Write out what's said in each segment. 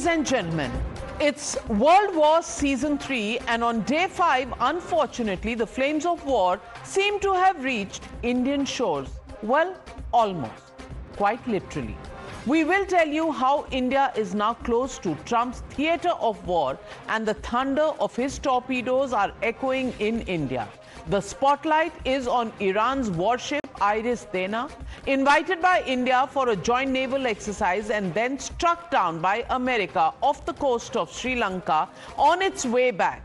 Ladies and gentlemen, it's World War Season 3, and on day 5, unfortunately, the flames of war seem to have reached Indian shores. Well, almost, quite literally. We will tell you how India is now close to Trump's theatre of war and the thunder of his torpedoes are echoing in India. The spotlight is on Iran's warship Iris Dena, invited by India for a joint naval exercise and then struck down by America off the coast of Sri Lanka on its way back.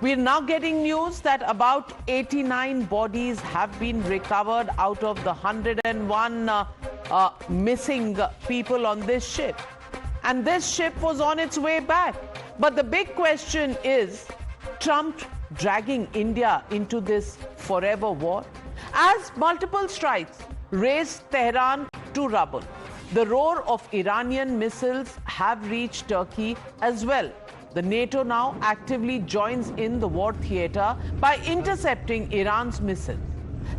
We're now getting news that about 89 bodies have been recovered out of the 101 missing people on this ship. And this ship was on its way back. But the big question is, Trump dragging India into this forever war? As multiple strikes raise Tehran to rubble, the roar of Iranian missiles have reached Turkey as well. The NATO now actively joins in the war theatre by intercepting Iran's missiles.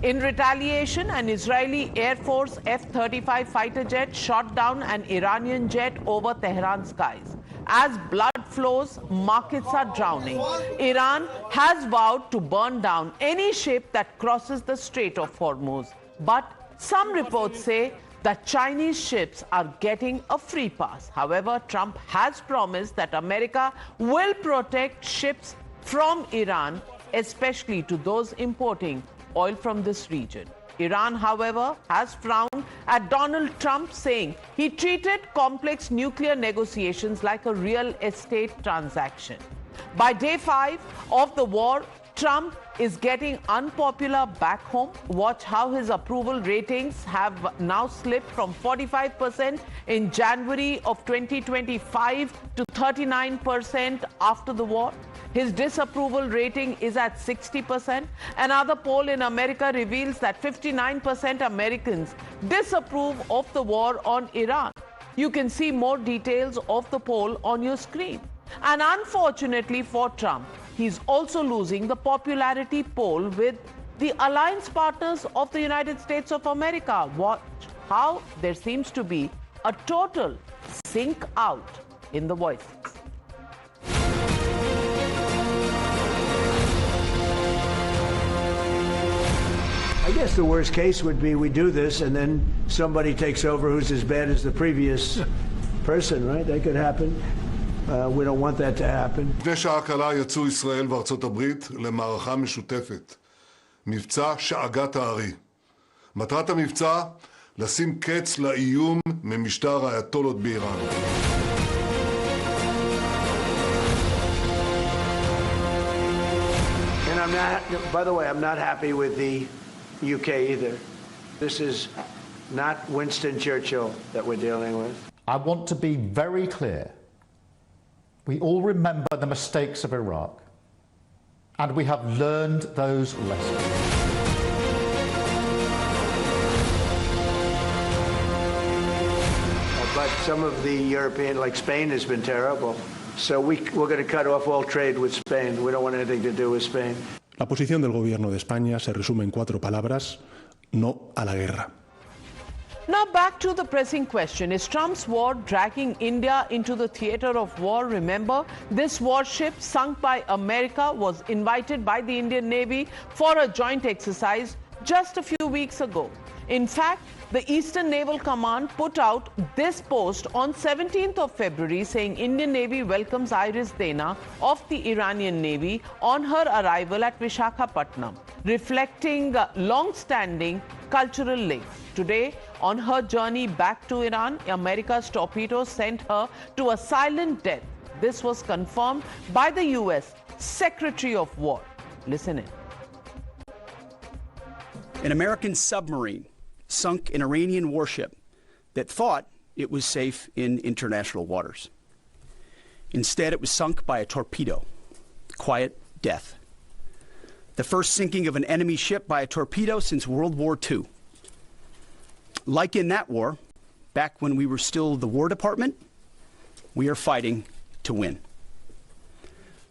In retaliation, an Israeli Air Force F-35 fighter jet shot down an Iranian jet over Tehran skies. As blood flows, markets are drowning. Iran has vowed to burn down any ship that crosses the Strait of Hormuz. But some reports say that Chinese ships are getting a free pass. However, Trump has promised that America will protect ships from Iran, especially to those importing oil from this region. Iran, however, has frowned at Donald Trump, saying he treated complex nuclear negotiations like a real estate transaction. By day 5 of the war, Trump is getting unpopular back home. Watch how his approval ratings have now slipped from 45% in January of 2025 to 39% after the war. His disapproval rating is at 60%. Another poll in America reveals that 59% Americans disapprove of the war on Iran. You can see more details of the poll on your screen. And unfortunately for Trump, he's also losing the popularity poll with the alliance partners of the United States of America. Watch how there seems to be a total sink out in the voices. I guess the worst case would be we do this and then somebody takes over who's as bad as the previous person, right? That could happen. We don't want that to happen. לפני שעה קלה יצאו ישראל וארצות הברית למערכה משותפת, מבצע שאגת הארי. מטרת המבצע, לשים קץ לאיום ממשטר האייתולות באיראן. And I'm not, by the way, I'm not happy with the UK either. This is not Winston Churchill that we're dealing with. I want to be very clear. We all remember the mistakes of Iraq, and we have learned those lessons. But some of the European, like Spain, has been terrible. So we're going to cut off all trade with Spain. We don't want anything to do with Spain. La posición del gobierno de España se resume en 4 palabras: no a la guerra. Now back to the pressing question. Is Trump's war dragging India into the theatre of war? Remember, this warship sunk by America was invited by the Indian Navy for a joint exercise just a few weeks ago. In fact, the Eastern Naval Command put out this post on 17th of February saying Indian Navy welcomes Iris Dena of the Iranian Navy on her arrival at Visakhapatnam, reflecting long-standing cultural links. Today, on her journey back to Iran, America's torpedoes sent her to a silent death. This was confirmed by the U.S. Secretary of War. Listen in. An American submarine sunk an Iranian warship that thought it was safe in international waters. Instead, it was sunk by a torpedo. Quiet death. The first sinking of an enemy ship by a torpedo since World War II. Like in that war, back when we were still the War Department, we are fighting to win.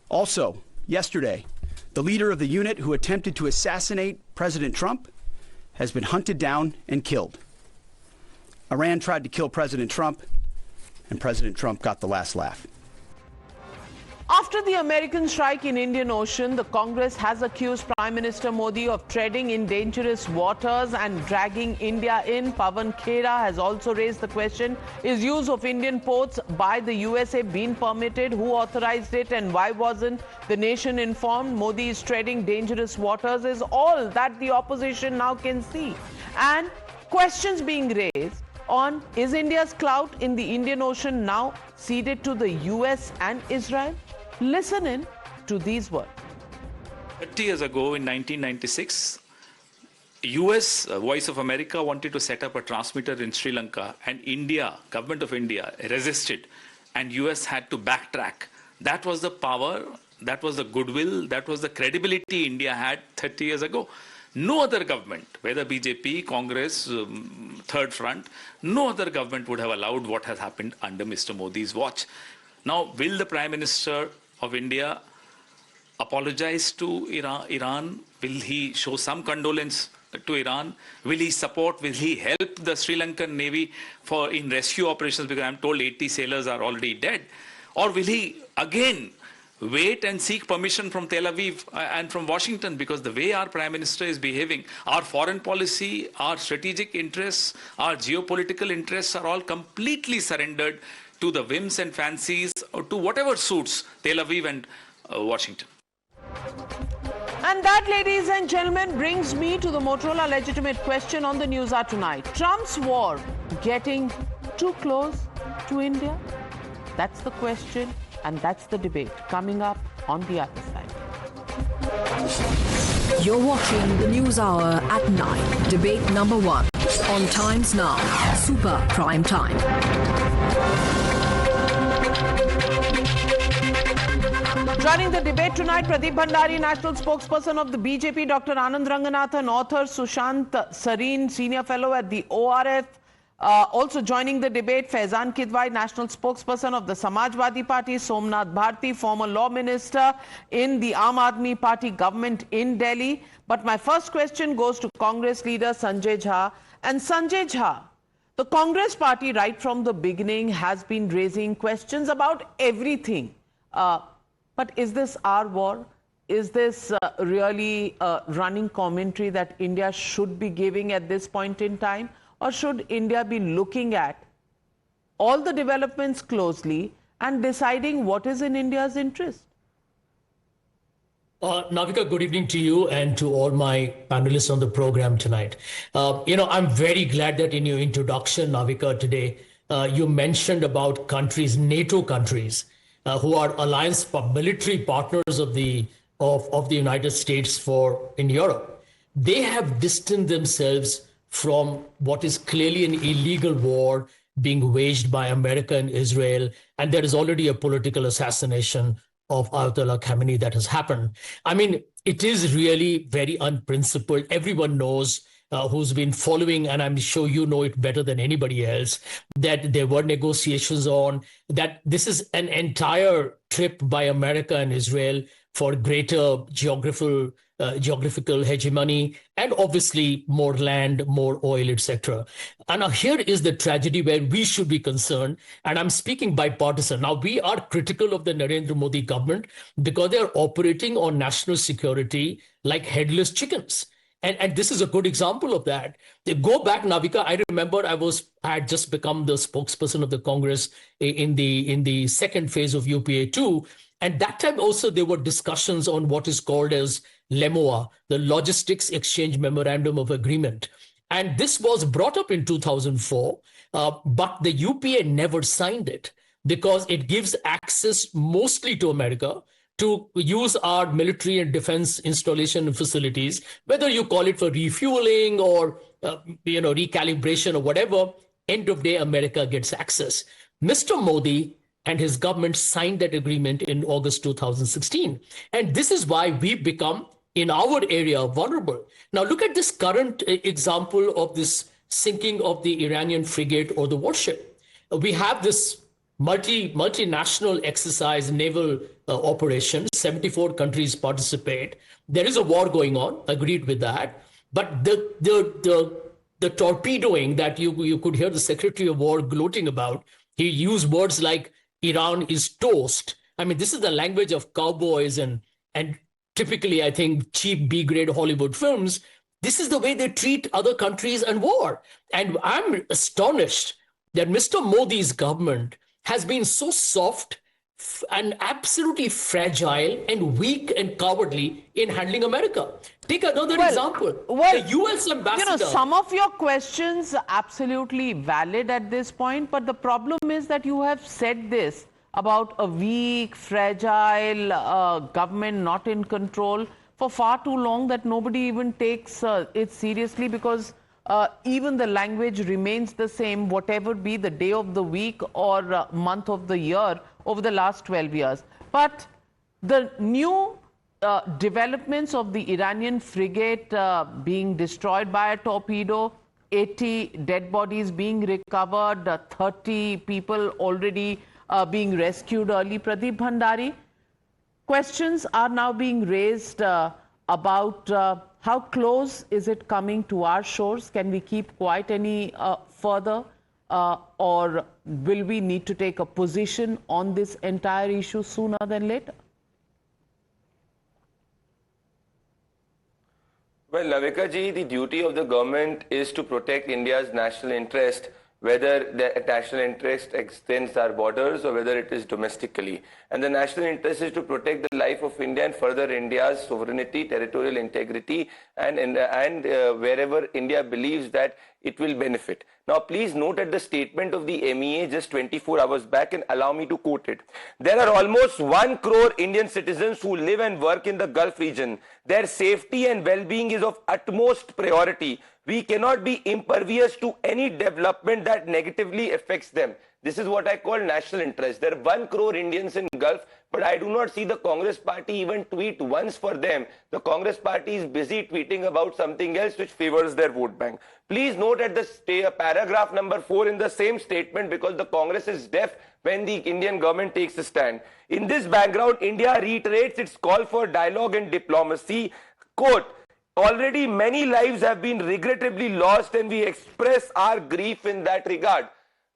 Also, yesterday, the leader of the unit who attempted to assassinate President Trump has been hunted down and killed. Iran tried to kill President Trump, and President Trump got the last laugh. After the American strike in Indian Ocean, the Congress has accused Prime Minister Modi of treading in dangerous waters and dragging India in. Pawan Khera has also raised the question, is use of Indian ports by the USA being permitted? Who authorized it and why wasn't the nation informed? Modi is treading dangerous waters is all that the opposition now can see. And questions being raised on, is India's clout in the Indian Ocean now ceded to the US and Israel? Listen in to these words. 30 years ago in 1996, US, Voice of America, wanted to set up a transmitter in Sri Lanka, and India, government of India, resisted, and US had to backtrack. That was the power, that was the goodwill, that was the credibility India had 30 years ago. No other government, whether BJP, Congress, Third Front, no other government would have allowed what has happened under Mr. Modi's watch. Now, will the Prime Minister of India apologize to Iran? Will he show some condolence to Iran? Will he support, will he help the Sri Lankan Navy in rescue operations, because I'm told 80 sailors are already dead? Or will he again wait and seek permission from Tel Aviv and from Washington? Because the way our Prime Minister is behaving, our foreign policy, our strategic interests, our geopolitical interests are all completely surrendered to the whims and fancies, or to whatever suits Tel Aviv and Washington. And that, ladies and gentlemen, brings me to the Motorola legitimate question on the Newshour tonight. Trump's war getting too close to India? That's the question, and that's the debate coming up on the other side. You're watching the Newshour at 9. Debate number 1 on Times Now, Super Prime Time. Joining the debate tonight, Pradeep Bhandari, national spokesperson of the BJP, Dr. Anand Ranganathan, author Sushant Sareen, senior fellow at the ORF. Also joining the debate, Faizan Kidwai, national spokesperson of the Samajwadi Party, Somnath Bharti, former law minister in the Aam Aadmi Party government in Delhi. But my first question goes to Congress leader Sanjay Jha. And Sanjay Jha, the Congress party right from the beginning has been raising questions about everything. But is this our war? Is this really a running commentary that India should be giving at this point in time? Or should India be looking at all the developments closely and deciding what is in India's interest? Navika, good evening to you and to all my panelists on the program tonight. I'm very glad that in your introduction, Navika, today, you mentioned about countries, NATO countries, who are alliance military partners of the United States in Europe. They have distanced themselves from what is clearly an illegal war being waged by America and Israel, and there is already a political assassination of Ayatollah Khamenei that has happened. I mean, it is really very unprincipled. Everyone knows who's been following, and I'm sure you know it better than anybody else, that there were negotiations on, that this is an entire trip by America and Israel for greater geographical hegemony, and obviously more land, more oil, etc. And now here is the tragedy where we should be concerned, and I'm speaking bipartisan. Now, we are critical of the Narendra Modi government because they are operating on national security like headless chickens. And this is a good example of that. They go back, Navika, I remember I had just become the spokesperson of the Congress in the second phase of UPA 2. And that time also there were discussions on what is called as LEMOA, the Logistics Exchange Memorandum of Agreement. And this was brought up in 2004, but the UPA never signed it because it gives access mostly to America to use our military and defense installation facilities, whether you call it for refueling or recalibration or whatever. End of day, America gets access. Mr. Modi and his government signed that agreement in August 2016. And this is why we've become, in our area, vulnerable. Now, look at this current example of this sinking of the Iranian frigate or the warship. We have this multinational exercise, naval operation. 74 countries participate. There is a war going on, agreed with that. But the torpedoing that you could hear the Secretary of War gloating about He used words like Iran is toast. I mean, this is the language of cowboys and typically, I think, cheap B-grade Hollywood films. This is the way they treat other countries and war. And I'm astonished that Mr. Modi's government has been so soft and absolutely fragile and weak and cowardly in handling America. Take another example. The U.S. ambassador. Some of your questions are absolutely valid at this point, but the problem is that you have said this about a weak, fragile government not in control for far too long that nobody even takes it seriously, because even the language remains the same, whatever be the day of the week or month of the year over the last 12 years. But the new developments of the Iranian frigate being destroyed by a torpedo, 80 dead bodies being recovered, 30 people already being rescued early. Pradeep Bhandari, questions are now being raised about how close is it coming to our shores? Can we keep quiet any further? Or will we need to take a position on this entire issue sooner than later? Well, Navika ji, the duty of the government is to protect India's national interest, whether the national interest extends our borders or whether it is domestically. And the national interest is to protect the life of India and further India's sovereignty, territorial integrity, and wherever India believes that it will benefit. Now, please note at the statement of the MEA just 24 hours back, and allow me to quote it. There are almost 1 crore Indian citizens who live and work in the Gulf region. Their safety and well-being is of utmost priority. We cannot be impervious to any development that negatively affects them. This is what I call national interest. There are 1 crore Indians in Gulf, but I do not see the Congress party even tweet once for them. The Congress party is busy tweeting about something else which favors their vote bank. Please note at the paragraph number 4 in the same statement, because the Congress is deaf when the Indian government takes a stand. In this background, India reiterates its call for dialogue and diplomacy. Quote, already many lives have been regrettably lost and we express our grief in that regard.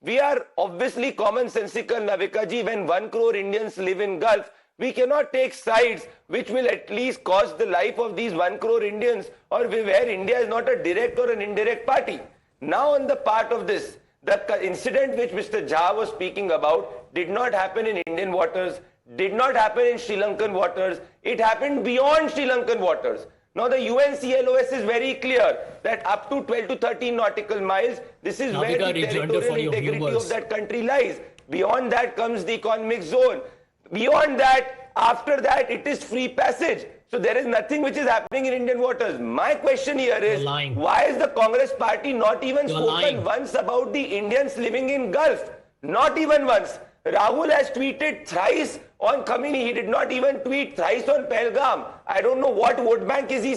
We are obviously commonsensical, Navika ji. When 1 crore Indians live in Gulf, we cannot take sides which will at least cost the life of these 1 crore Indians, or where India is not a direct or an indirect party. Now on the part of this, the incident which Mr. Jha was speaking about did not happen in Indian waters, did not happen in Sri Lankan waters, it happened beyond Sri Lankan waters. Now the UNCLOS is very clear that up to 12 to 13 nautical miles, this is where the territorial integrity of that country lies. Beyond that comes the economic zone. Beyond that, after that, it is free passage. So there is nothing which is happening in Indian waters. My question here is, why is the Congress party not even spoken once about the Indians living in Gulf? Not even once. Rahul has tweeted thrice on Kamini. He did not even tweet thrice on Pahalgam. I don't know what vote bank is he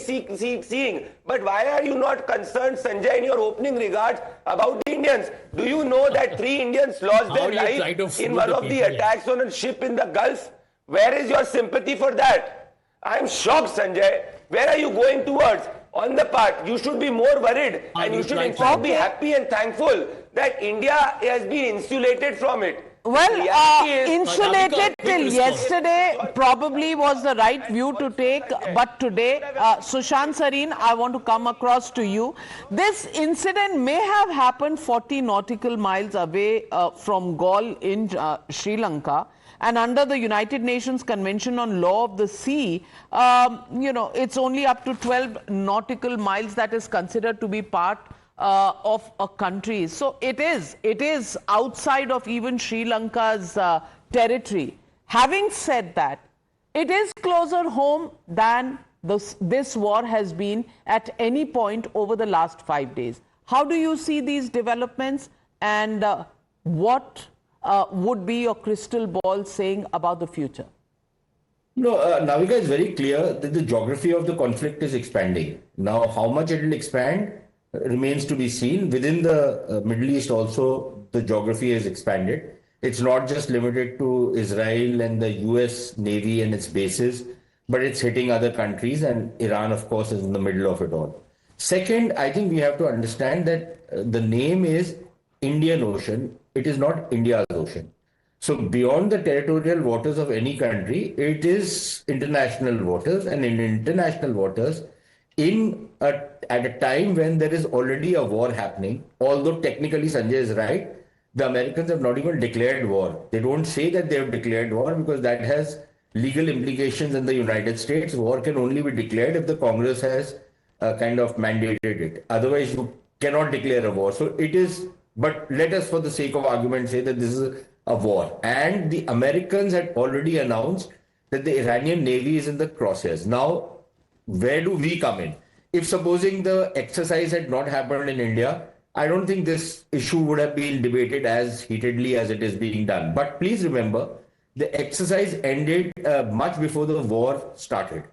seeing. But why are you not concerned, Sanjay, in your opening regards about the Indians? Do you know that 3 Indians lost their life in one of the attacks on a ship in the Gulf? Where is your sympathy for that? I am shocked, Sanjay. Where are you going towards? On the part, you should be more worried, and you should in fact be happy and thankful that India has been insulated from it. Well, insulated till yesterday probably was the right view to take, but today, Sushant Sareen, I want to come across to you. This incident may have happened 40 nautical miles away from Galle in Sri Lanka, and under the United Nations Convention on Law of the Sea, it's only up to 12 nautical miles that is considered to be part of a country. So it is outside of even Sri Lanka's territory. Having said that, it is closer home than this war has been at any point over the last 5 days. How do you see these developments, and what would be your crystal ball saying about the future? Navika, is very clear that the geography of the conflict is expanding. Now, how much it will expand remains to be seen. Within the Middle East also, the geography has expanded. It's not just limited to Israel and the US Navy and its bases, but it's hitting other countries, and Iran, of course, is in the middle of it all. Second, I think we have to understand that the name is Indian Ocean. it is not India's ocean. So beyond the territorial waters of any country, it is international waters, and in international waters, at a time when there is already a war happening, although technically Sanjay is right, the Americans have not even declared war. They don't say that they have declared war because that has legal implications in the United States. War can only be declared if the Congress has kind of mandated it. Otherwise, you cannot declare a war. So it is, but let us for the sake of argument say that this is a war. And the Americans had already announced that the Iranian Navy is in the crosshairs. Now, where do we come in? If supposing the exercise had not happened in India, I don't think this issue would have been debated as heatedly as it is being done. But please remember, the exercise ended much before the war started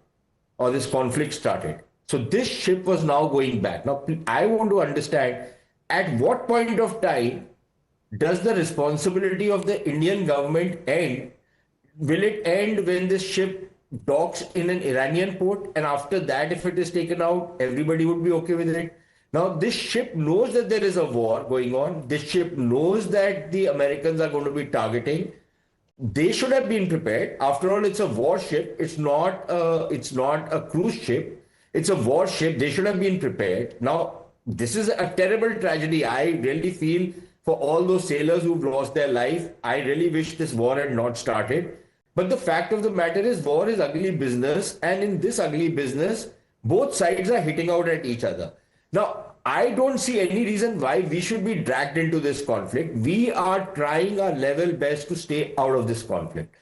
or this conflict started. So this ship was now going back. Now, I want to understand at what point of time does the responsibility of the Indian government end? Will it end when this ship docks in an Iranian port, and after that, if it is taken out, everybody would be okay with it? Now, this ship knows that there is a war going on. This ship knows that the Americans are going to be targeting. They should have been prepared. After all, it's a warship. It's not a cruise ship. It's a warship. They should have been prepared. Now, this is a terrible tragedy. I really feel for all those sailors who've lost their life. I really wish this war had not started. But the fact of the matter is, war is ugly business. And in this ugly business, both sides are hitting out at each other. Now, I don't see any reason why we should be dragged into this conflict. We are trying our level best to stay out of this conflict.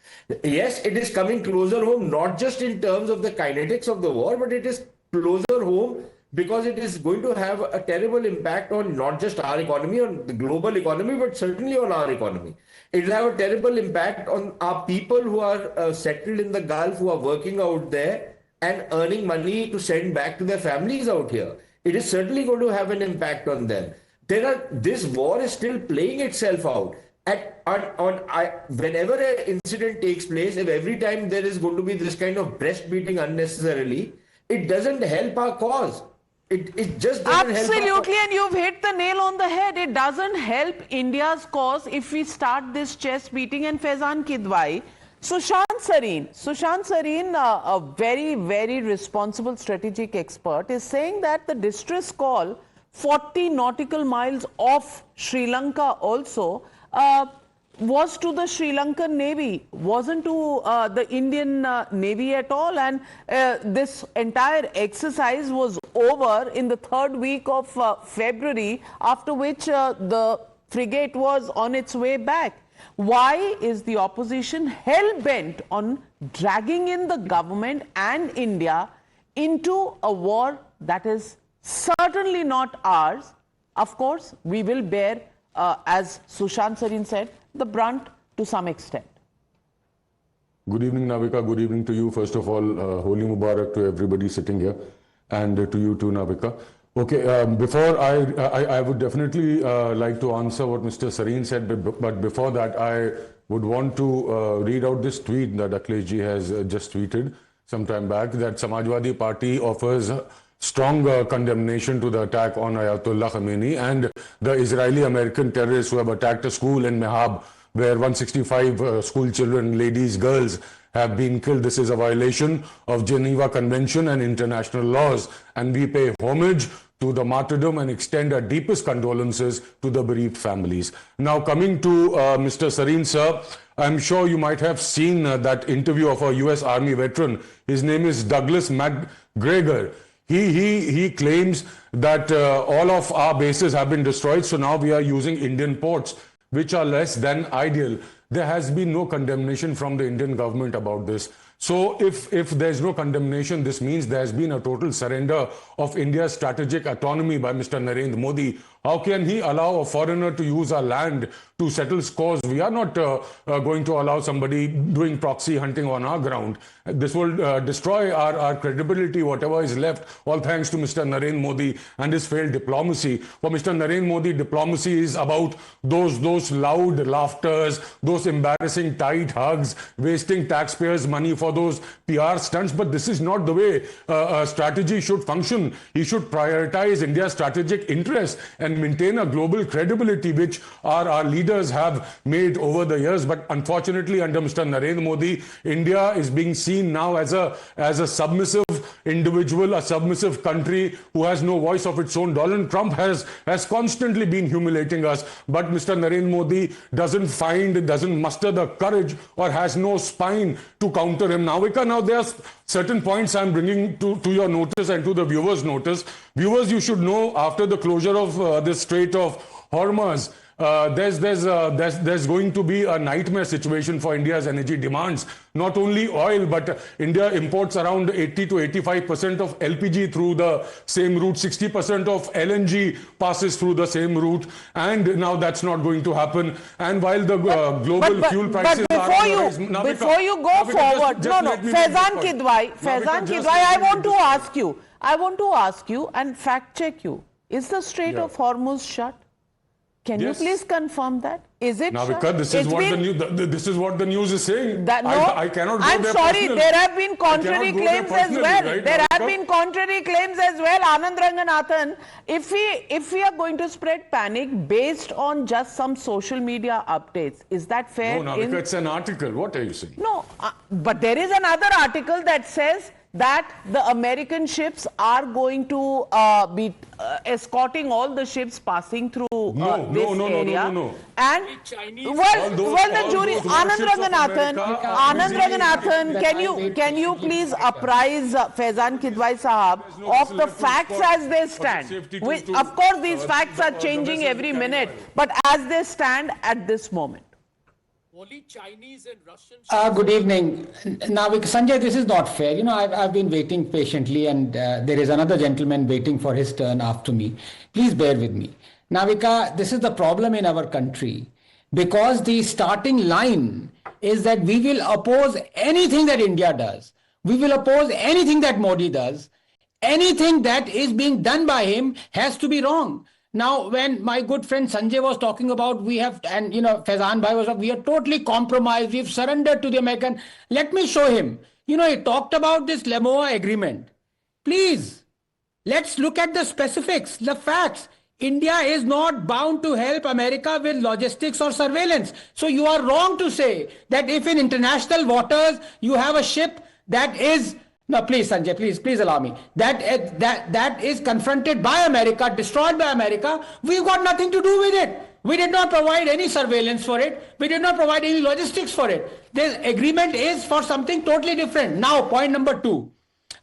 Yes, it is coming closer home, not just in terms of the kinetics of the war, but it is closer home because it is going to have a terrible impact on not just our economy, on the global economy, but certainly on our economy. It will have a terrible impact on our people who are settled in the Gulf, who are working out there and earning money to send back to their families out here. It is certainly going to have an impact on them. This war is still playing itself out. Whenever an incident takes place, if every time there is going to be this kind of breast beating unnecessarily, it doesn't help our cause. It just doesn't help. Absolutely, and you've hit the nail on the head. It doesn't help India's cause if we start this chest beating. And Faizan Kidwai, Sushant Sareen, a very, very responsible strategic expert, is saying that the distress call 40 nautical miles off Sri Lanka also was to the Sri Lankan Navy, wasn't to the Indian Navy at all. And this entire exercise was over in the third week of February, after which the frigate was on its way back. Why is the opposition hell-bent on dragging in the government and India into a war that is certainly not ours? Of course, we will bear, as Sushant Sareen said, the brunt to some extent. Good evening, Navika. Good evening to you. First of all, Holi Mubarak to everybody sitting here, and to you too, Navika. Okay, before I would definitely like to answer what Mr. Sareen said, but before that, I would want to read out this tweet that Akhilesh has just tweeted some time back, that Samajwadi Party offers strong condemnation to the attack on Ayatollah Khamenei and the Israeli-American terrorists who have attacked a school in Mehab, where 165 school children, ladies, girls, have been killed. This is a violation of Geneva Convention and international laws, and we pay homage to the martyrdom and extend our deepest condolences to the bereaved families. Now, coming to Mr. Sareen, sir, I'm sure you might have seen that interview of a US Army veteran. His name is Douglas McGregor. He claims that all of our bases have been destroyed, so now we are using Indian ports, which are less than ideal. There has been no condemnation from the Indian government about this. So if there's no condemnation, this means there has been a total surrender of India's strategic autonomy by Mr. Narendra Modi. How can he allow a foreigner to use our land to settle scores? We are not going to allow somebody doing proxy hunting on our ground. This will destroy our credibility, whatever is left, all thanks to Mr. Narendra Modi and his failed diplomacy. For Mr. Narendra Modi, diplomacy is about those loud laughters, those embarrassing tight hugs, wasting taxpayers' money for those PR stunts. But this is not the way a strategy should function. He should prioritize India's strategic interests. And and maintain a global credibility which our leaders have made over the years. But unfortunately, under Mr. Narendra Modi, India is being seen now as a submissive individual, a submissive country who has no voice of its own. Donald Trump has constantly been humiliating us, but Mr. Narendra Modi doesn't muster the courage or has no spine to counter him. Navika, now there are certain points I'm bringing to your notice and to the viewers' notice. Viewers, you should know, after the closure of the Strait of Hormuz, there's going to be a nightmare situation for India's energy demands. Not only oil, but India imports around 80 to 85% of LPG through the same route. 60% of LNG passes through the same route, and now that's not going to happen. And while the global fuel prices before you go forward, Faizan Kidwai, I want to ask you and fact check you. Is the Strait of Hormuz shut? Can you please confirm that? Is it Navika, this is what the news is saying. I cannot go I'm there sorry, personally. there have been contrary claims as well. Right, there have Navika? been contrary claims as well. Anand Ranganathan, if we are going to spread panic based on just some social media updates, is that fair? No, Navika, it's an article. What are you saying? No, but there is another article that says that the American ships are going to be escorting all the ships passing through this area. No. And the jury, Anand Ranganathan, can you please apprise Faizan Kidwai Sahab of the facts as they stand? Of course, these facts are changing every minute, but as they stand at this moment. Only Chinese and Russian. Good evening. Now, Sanjay, this is not fair. You know, I've been waiting patiently, and there is another gentleman waiting for his turn after me. Please bear with me. Navika, this is the problem in our country, because the starting line is that we will oppose anything that India does. We will oppose anything that Modi does. Anything that is being done by him has to be wrong. Now, when my good friend Sanjay was talking about Faizan Bhai was, we are totally compromised, we've surrendered to the American. Let me show him. He talked about this Lamoa agreement. Please, let's look at the specifics, the facts. India is not bound to help America with logistics or surveillance. So you are wrong to say that if in international waters you have a ship that is... No, please, Sanjay, please allow me. That is confronted by America, destroyed by America. We've got nothing to do with it. We did not provide any surveillance for it. We did not provide any logistics for it. This agreement is for something totally different. Now, point number 2.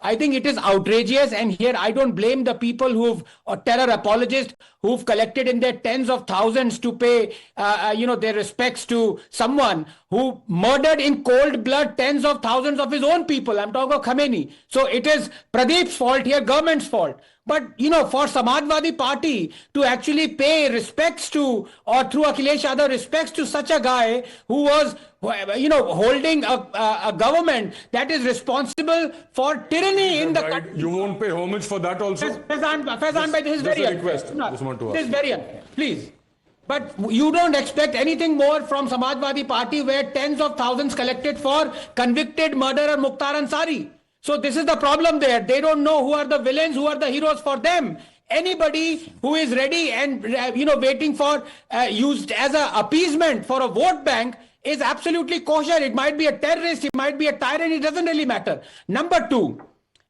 I think it is outrageous, and here I don't blame the people or terror apologists who've collected in their tens of thousands to pay, their respects to someone who murdered in cold blood tens of thousands of his own people. I'm talking about Khamenei. So it is Pradeep's fault here, government's fault. But, for Samajwadi Party to actually pay respects to, or through Akhilesh Yadav respects to such a guy who was, holding a government that is responsible for tyranny in the country. You won't pay homage for that also? Faizan Bhai, this is very unfair. This is very unfair. Please. But you don't expect anything more from Samajwadi Party, where tens of thousands collected for convicted murderer Mukhtar Ansari. So this is the problem there. They don't know who are the villains, who are the heroes for them. Anybody who is ready and, waiting for, used as an appeasement for a vote bank is absolutely kosher. It might be a terrorist, it might be a tyrant, it doesn't really matter. Number 2,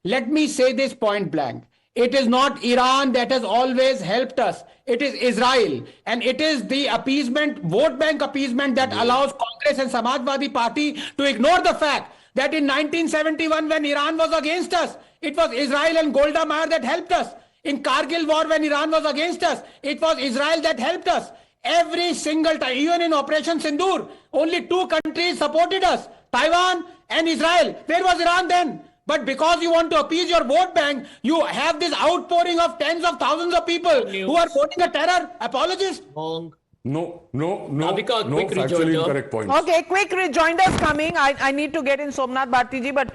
let me say this point blank. It is not Iran that has always helped us. It is Israel. And it is the appeasement, vote bank appeasement that allows Congress and Samajwadi Party to ignore the fact that in 1971, when Iran was against us, it was Israel and Golda Meir that helped us. In Kargil war, when Iran was against us, it was Israel that helped us. Every single time, even in Operation Sindoor, only 2 countries supported us, Taiwan and Israel. Where was Iran then? But because you want to appease your vote bank, you have this outpouring of tens of thousands of people who are voting a terror apologist. No, Navika, quick factually rejoinder. incorrect points. Okay, quick rejoinders coming. I need to get in Somnath Bharti ji, but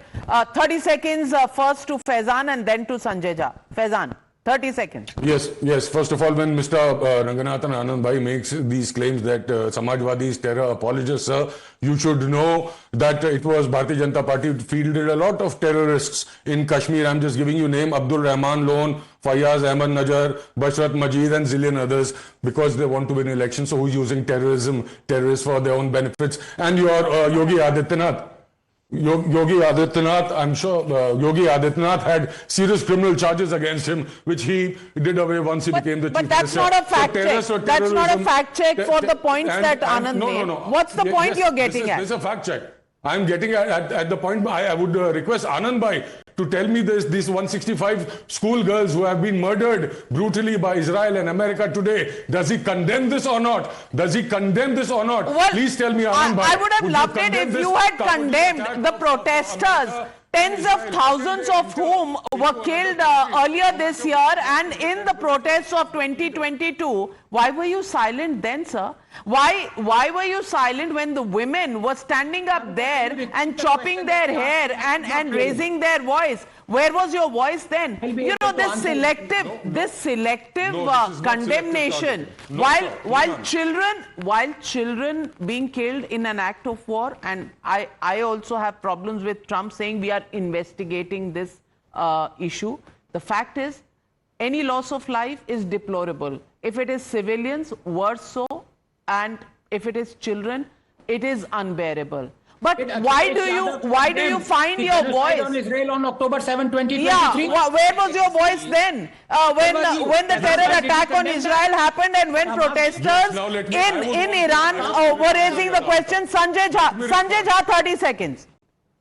30 seconds first to Faizan and then to Sanjay Jha. Faizan. 30 seconds. Yes. First of all, when Mr. Ranganathan Anand Bhai makes these claims that Samajwadi is terror apologists, sir, you should know that it was Bharatiya Janata Party fielded a lot of terrorists in Kashmir. I'm just giving you name Abdul Rahman Lone, Fayaz Ahmad Najar, Bashrat Majid and zillion others because they want to win elections. So who's using terrorists for their own benefits? And your Yogi Adityanath. Yogi Adityanath, I'm sure Yogi Adityanath had serious criminal charges against him, which he did away once he became the chief minister. But that's not a fact check. That's not a fact check for the points that Anand made. No. What's the point you're getting at? This is a fact check. I'm getting at the point. I would request Anand Bhai to tell me these 165 schoolgirls who have been murdered brutally by Israel and America today. Does he condemn this or not? Well, please tell me, Anand Bhai. I would have loved it if you had condemned the protesters, tens of thousands of whom were killed earlier this year and in the protests of 2022. Why were you silent then, sir? Why were you silent when the women were standing up there and chopping their hair and raising their voice? Where was your voice then? You know, this selective condemnation, while children being killed in an act of war, and I also have problems with Trump saying we are investigating this issue. The fact is, any loss of life is deplorable. If it is civilians, worse so, and if it is children, it is unbearable. But why do you find your voice on Israel on October 7, 2023? Yeah, where was your voice then? When the terror attack on Israel happened and when protesters in Iran were raising the question? Sanjay Jha, 30 seconds.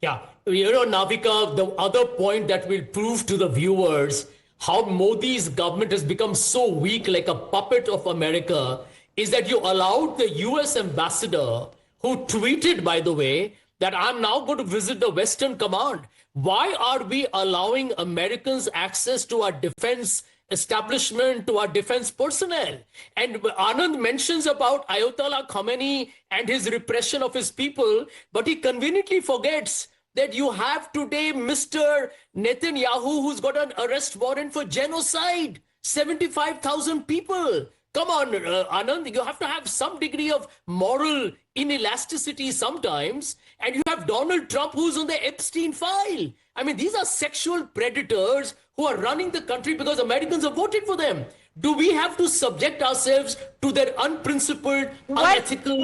Yeah, you know, Navika, the other point that will prove to the viewers how Modi's government has become so weak, like a puppet of America, is that you allowed the US ambassador, who tweeted, by the way, that I'm now going to visit the Western Command. Why are we allowing Americans access to our defense establishment, to our defense personnel? And Anand mentions about Ayatollah Khamenei and his repression of his people, but he conveniently forgets that you have today Mr. Netanyahu, who's got an arrest warrant for genocide. 75,000 people. Come on, Anand, you have to have some degree of moral inelasticity sometimes. And you have Donald Trump, who's on the Epstein file. I mean, these are sexual predators who are running the country because Americans have voted for them. Do we have to subject ourselves to their unprincipled, unethical...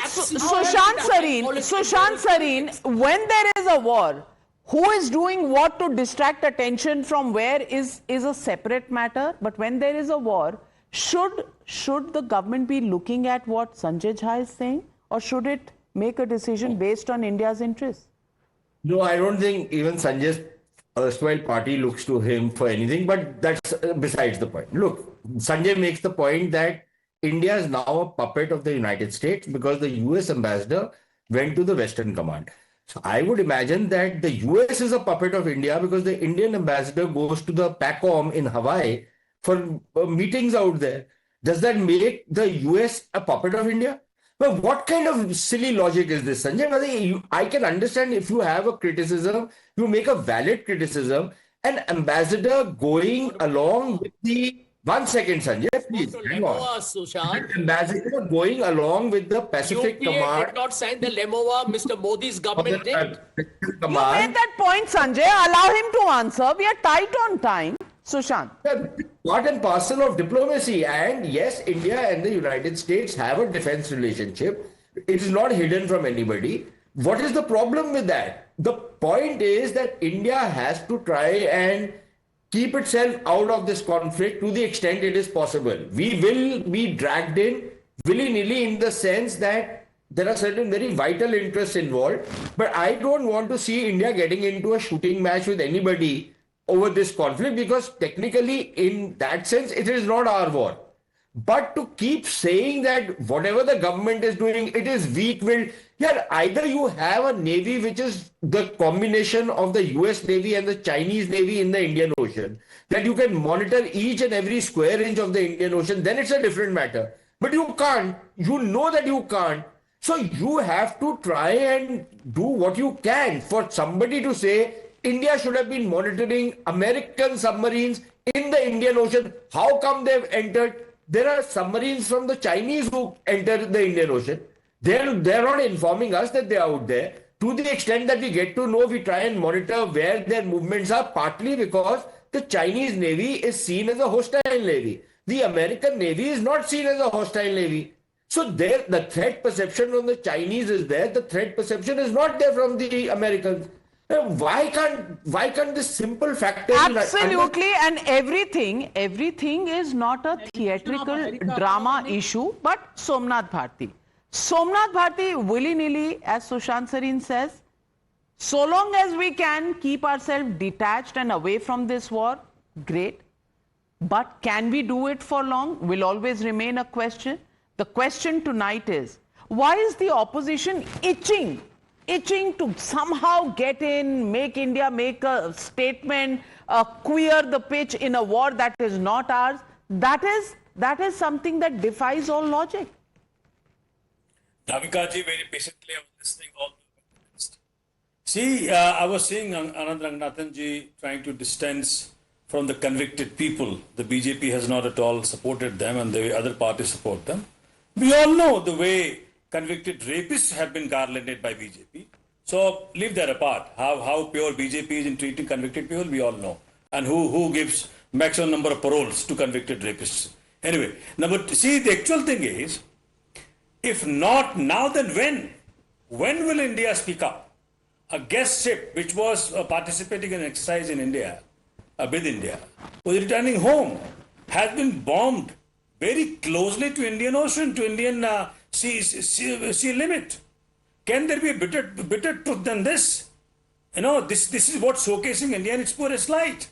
Sushant Sareen, when there is a war, who is doing what to distract attention from where is a separate matter. But when there is a war, should the government be looking at what Sanjay Jha is saying, or should it make a decision based on India's interests? No, I don't think even Sanjay's erstwhile party looks to him for anything, but that's besides the point. Look, Sanjay makes the point that India is now a puppet of the United States because the US ambassador went to the Western Command. So I would imagine that the US is a puppet of India because the Indian ambassador goes to the PACOM in Hawaii for meetings out there. Does that make the US a puppet of India? But what kind of silly logic is this, Sanjay? I can understand if you have a criticism, you make a valid criticism. An ambassador going along with the... One second, Sanjay, please. Hang on. An ambassador going along with the Pacific Command... did not sign the LEMOA, Mr. Modi's government did. You made that point, Sanjay. Allow him to answer. We are tight on time. Sushant. Part and parcel of diplomacy. And yes, India and the United States have a defense relationship. It is not hidden from anybody. What is the problem with that? The point is that India has to try and keep itself out of this conflict to the extent it is possible. We will be dragged in willy-nilly in the sense that there are certain very vital interests involved. But I don't want to see India getting into a shooting match with anybody over this conflict, because technically in that sense it is not our war. But to keep saying that whatever the government is doing, it is weak-willed. Yeah, either you have a navy which is the combination of the US Navy and the Chinese Navy in the Indian Ocean, that you can monitor each and every square inch of the Indian Ocean, then it's a different matter. But you can't. You know that you can't. So you have to try and do what you can. For somebody to say India should have been monitoring American submarines in the Indian Ocean. How come they've entered? There are submarines from the Chinese who entered the Indian Ocean. They're not informing us that they're out there. To the extent that we get to know, we try and monitor where their movements are, partly because the Chinese Navy is seen as a hostile Navy. The American Navy is not seen as a hostile Navy. So there, the threat perception from the Chinese is there. The threat perception is not there from the Americans. Why can't this simple factor? Absolutely, and everything is not a theatrical drama issue, but Somnath Bharti. Somnath Bharti, willy-nilly, as Sushant Sareen says, so long as we can keep ourselves detached and away from this war, great. But can we do it for long? Will always remain a question. The question tonight is, why is the opposition itching to somehow get in, make India make a statement, queer the pitch in a war that is not ours? That is something that defies all logic. Navika ji, very patiently I was listening all the time. See, I was seeing Anand Ranganathan ji trying to distance from the convicted people. The BJP has not at all supported them and the other parties support them. We all know the way convicted rapists have been garlanded by BJP. So leave that apart. How pure BJP is in treating convicted people, we all know. And who gives maximum number of paroles to convicted rapists. Anyway, see, the actual thing is, if not now, then when? When will India speak up? A guest ship which was participating in an exercise in India, with India, was returning home, has been bombed very closely to Indian Ocean, to Indian sea limit. Can there be a bitter truth than this? You know, this is what's showcasing India in its poorest light.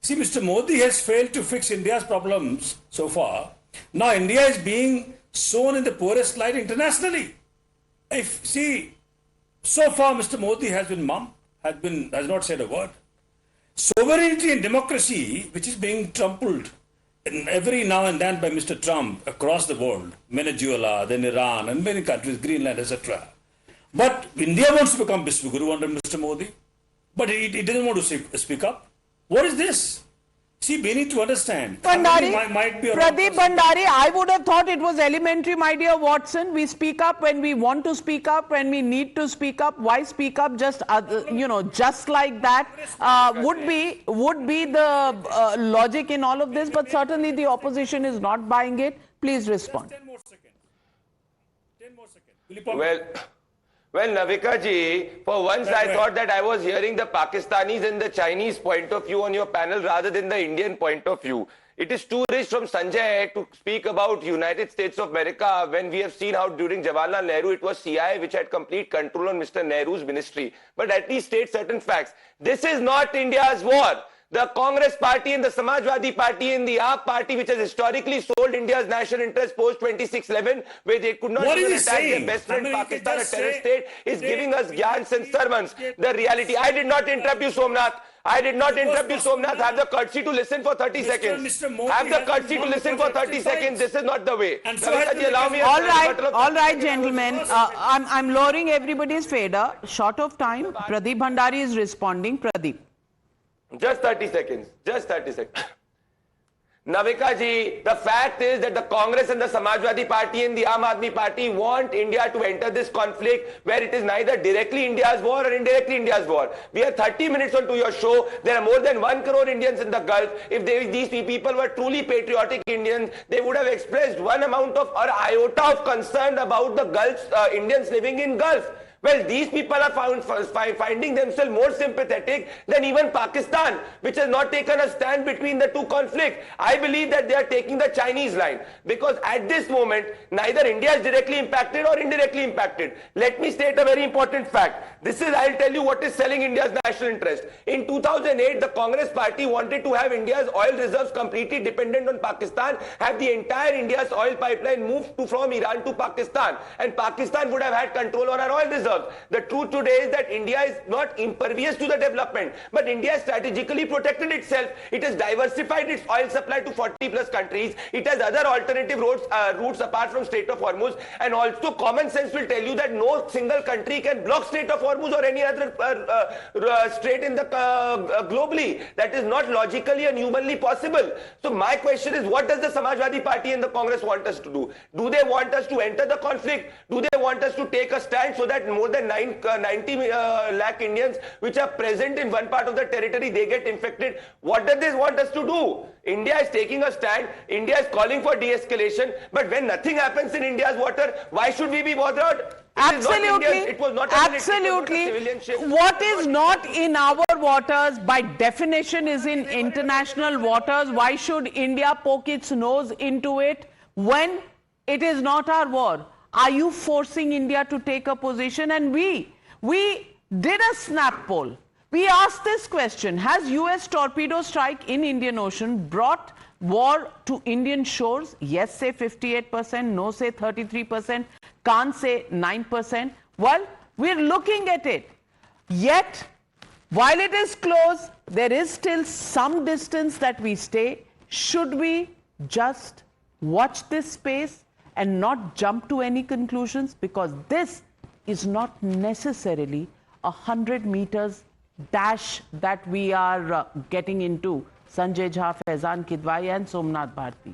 See, Mr. Modi has failed to fix India's problems so far. Now India is being shown in the poorest light internationally. So far Mr. Modi has been mum, has not said a word. Sovereignty and democracy, which is being trampled every now and then by Mr. Trump across the world, Venezuela, then Iran, and many countries, Greenland, etc. But India wants to become Vishwaguru under Mr. Modi, but he doesn't want to speak up. What is this? See, we need to understand. Pradeep Bhandari, I would have thought it was elementary, my dear Watson. We speak up when we want to speak up, when we need to speak up. Why speak up just, just like that? Would be the logic in all of this, but certainly the opposition is not buying it. Please respond. 10 more seconds. 10 more seconds. Well, Navika ji, for once I thought that I was hearing the Pakistanis and the Chinese point of view on your panel rather than the Indian point of view. It is too rich from Sanjay to speak about United States of America when we have seen how during Jawaharlal Nehru it was CIA which had complete control on Mr. Nehru's ministry. But at least state certain facts. This is not India's war. The Congress party and the Samajwadi party and the AAP party, which has historically sold India's national interest post 2611, where they could not even attack their best friend Pakistan, a terrorist state, is giving us gyans and sermons. The reality. I did not interrupt you, Somnath. I did not interrupt you, Somnath. Have the courtesy to listen for 30 seconds. Have the courtesy to listen for 30 seconds. This is not the way. All right, gentlemen. I'm lowering everybody's fader. Short of time. Pradeep Bhandari is responding. Pradeep. Just 30 seconds. Just 30 seconds. Navika ji, the fact is that the Congress and the Samajwadi party and the Aam Aadmi party want India to enter this conflict where it is neither directly India's war or indirectly India's war. We are 30 minutes onto your show. There are more than 1 crore Indians in the Gulf. If these people were truly patriotic Indians, they would have expressed one amount of or iota of concern about the Gulf, Indians living in Gulf. Well, these people are finding themselves more sympathetic than even Pakistan, which has not taken a stand between the two conflicts. I believe that they are taking the Chinese line because at this moment, neither India is directly impacted or indirectly impacted. Let me state a very important fact. I'll tell you what is selling India's national interest. In 2008, the Congress party wanted to have India's oil reserves completely dependent on Pakistan, have the entire India's oil pipeline moved from Iran to Pakistan, and Pakistan would have had control on our oil reserves. reserves. The truth today is that India is not impervious to the development, but India has strategically protected itself. It has diversified its oil supply to 40 plus countries. It has other alternative routes apart from Strait of Hormuz, and also common sense will tell you that no single country can block Strait of Hormuz or any other strait in the globally. That is not logically and humanly possible. So my question is, what does the Samajwadi Party and the Congress want us to do? Do they want us to enter the conflict? Do they want us to take a stand so that more than 90 lakh Indians which are present in one part of the territory, they get infected? What do they want us to do? India is taking a stand. India is calling for de-escalation. But when nothing happens in India's water, why should we be bothered? Absolutely. It was not Absolutely. What is not in our waters by definition is in international waters. Why should India poke its nose into it when it is not our war? Are you forcing India to take a position? And we did a snap poll. We asked this question: has US torpedo strike in Indian Ocean brought war to Indian shores? Yes, say 58%, no, say 33%, can't say 9%. Well, we're looking at it. Yet, while it is close, there is still some distance that we stay. Should we just watch this space and not jump to any conclusions? Because this is not necessarily 100 meters dash that we are getting into. Sanjay Jha, Faizan Kidwai and Somnath Bharti.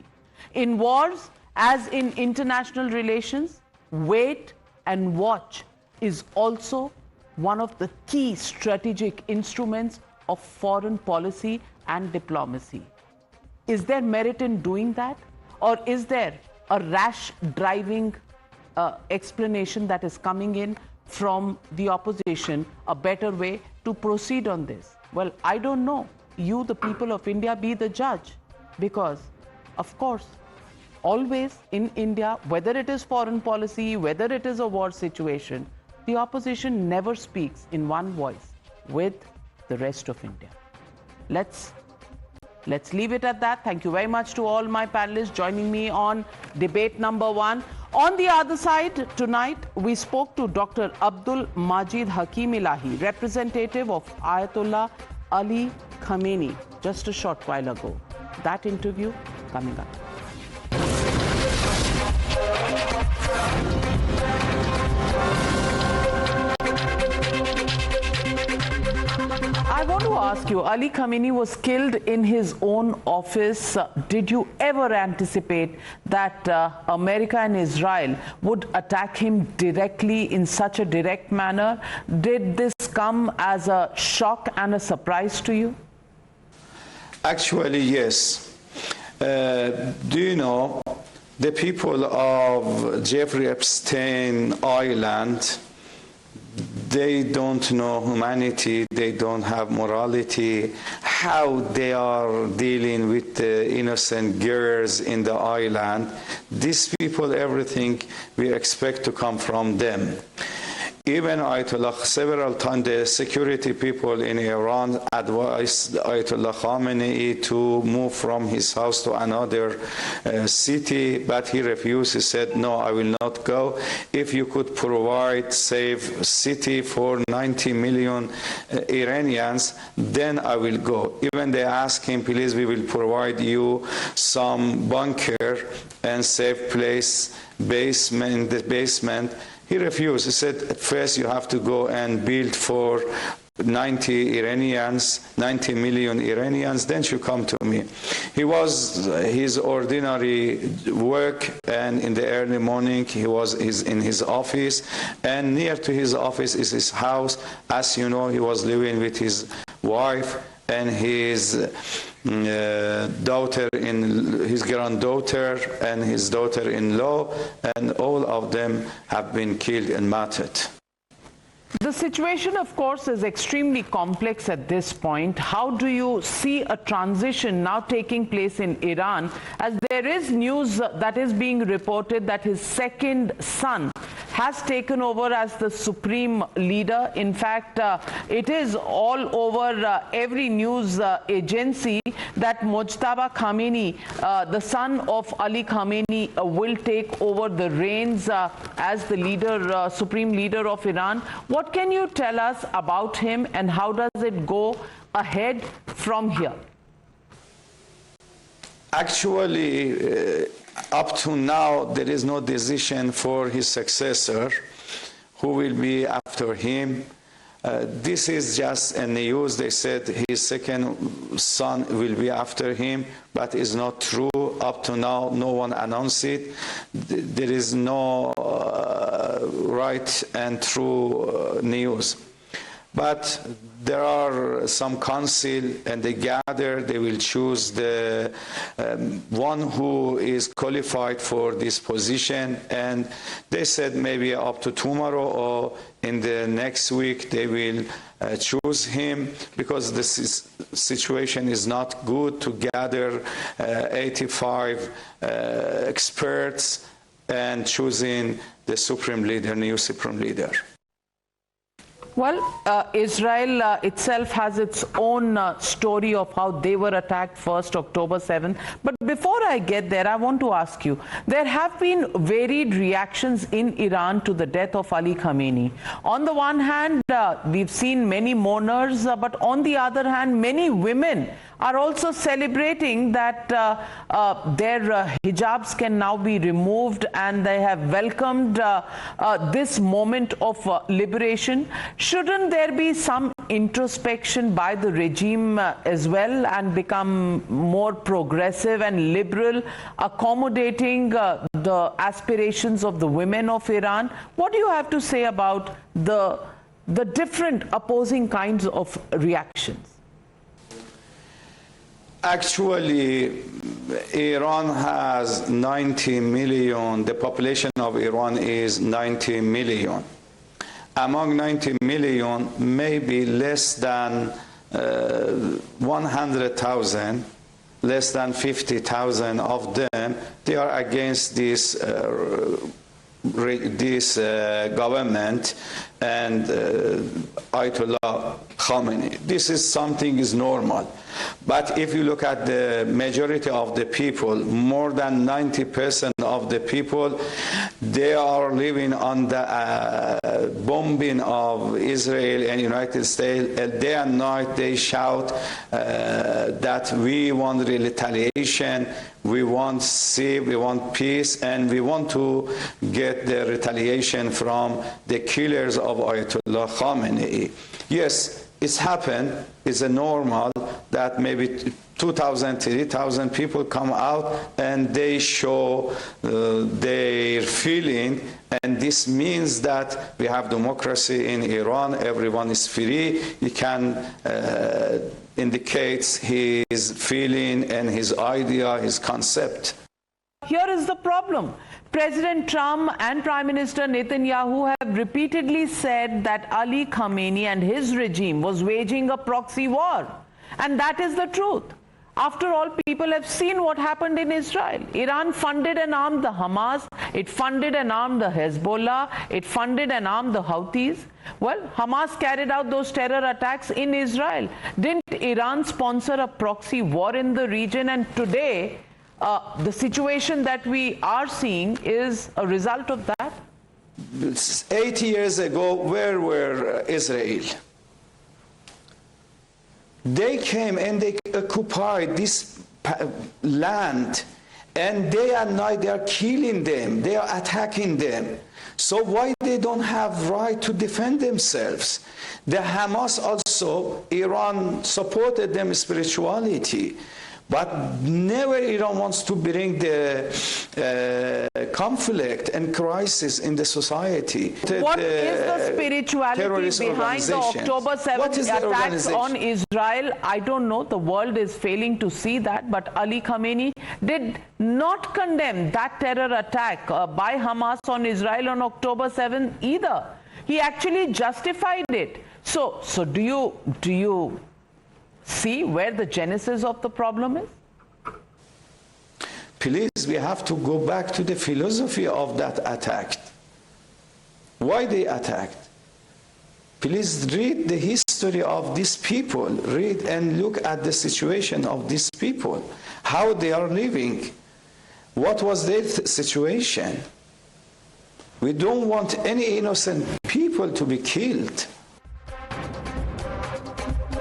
In wars, as in international relations, wait and watch is also one of the key strategic instruments of foreign policy and diplomacy. Is there merit in doing that? Or is there a rash driving explanation that is coming in from the opposition, a better way to proceed on this? Well, I don't know. You, the people of India, be the judge. Because, of course, always in India, whether it is foreign policy, whether it is a war situation, the opposition never speaks in one voice with the rest of India. Let's leave it at that. Thank you very much to all my panelists joining me on debate number 1. On the other side, tonight, we spoke to Dr. Abdul Majid Hakim Ilahi, representative of Ayatollah Ali Khamenei, just a short while ago. That interview coming up. I want to ask you, Ali Khamenei was killed in his own office. Did you ever anticipate that America and Israel would attack him directly in such a direct manner? Did this come as a shock and a surprise to you? Actually, yes. Do you know, the people of Jeffrey Epstein Island, they don't know humanity, they don't have morality, how they are dealing with the innocent girls in the island. These people, everything we expect to come from them. Even Ayatollah, several times the security people in Iran advised Ayatollah Khamenei to move from his house to another city, but he refused. He said, no, I will not go. If you could provide safe city for 90 million Iranians, then I will go. Even they asked him, please, we will provide you some bunker and safe place, basement, the basement. He refused. He said, at first you have to go and build for 90 million Iranians, then you come to me. He was his ordinary work, and in the early morning he was in his office, and near to his office is his house. As you know, he was living with his wife and his his granddaughter and his daughter-in-law, and all of them have been killed and martyred. The situation, of course, is extremely complex at this point. How do you see a transition now taking place in Iran, as there is news that is being reported that his second son has taken over as the supreme leader. In fact, it is all over every news agency that Mojtaba Khamenei, the son of Ali Khamenei, will take over the reins as the leader, supreme leader of Iran. What can you tell us about him, and how does it go ahead from here? Actually, up to now, there is no decision for his successor, who will be after him. This is just a news. They said his second son will be after him, but it's not true. Up to now, no one announced it. There is no right and true news. But there are some council, and they gather, they will choose the one who is qualified for this position, and they said maybe up to tomorrow or in the next week they will choose him, because the situation is not good to gather 85 experts and choosing the supreme leader, new supreme leader. Well, Israel itself has its own story of how they were attacked first, October 7th. But before I get there, I want to ask you, there have been varied reactions in Iran to the death of Ali Khamenei. On the one hand, we've seen many mourners, but on the other hand, many women are also celebrating that their hijabs can now be removed, and they have welcomed this moment of liberation. Shouldn't there be some introspection by the regime as well, and become more progressive and liberal, accommodating the aspirations of the women of Iran? What do you have to say about the different opposing kinds of reactions? Actually, Iran has 90 million. The population of Iran is 90 million. Among 90 million, maybe less than 100,000, less than 50,000 of them, they are against this government and Ayatollah Khamenei. This is something is normal. But if you look at the majority of the people, more than 90% of the people, they are living on the bombing of Israel and United States. Day and night they shout that we want retaliation, we want we want peace, and we want to get the retaliation from the killers of Ayatollah Khamenei. Yes, it's happened. It's a normal that maybe 2,000, 3,000 people come out and they show their feeling, and this means that we have democracy in Iran. Everyone is free. He can indicate his feeling and his idea, his concept. Here is the problem. President Trump and Prime Minister Netanyahu have repeatedly said that Ali Khamenei and his regime was waging a proxy war. And that is the truth. After all, people have seen what happened in Israel. Iran funded and armed the Hamas. It funded and armed the Hezbollah. It funded and armed the Houthis. Well, Hamas carried out those terror attacks in Israel. Didn't Iran sponsor a proxy war in the region? And today, the situation that we are seeing is a result of that. 80 years ago, where were Israel? They came and they occupied this land, and day and night they are killing them, they are attacking them. So why they don't have right to defend themselves? The Hamas also, Iran supported them spirituality. But never Iran wants to bring the conflict and crisis in the society. What is the spirituality behind the October 7th attacks on Israel? I don't know. The world is failing to see that. But Ali Khamenei did not condemn that terror attack by Hamas on Israel on October 7th either. He actually justified it. So do you see where the genesis of the problem is? Please, we have to go back to the philosophy of that attack. Why they attacked? Please read the history of these people. Read and look at the situation of these people, how they are living. What was their situation? We don't want any innocent people to be killed.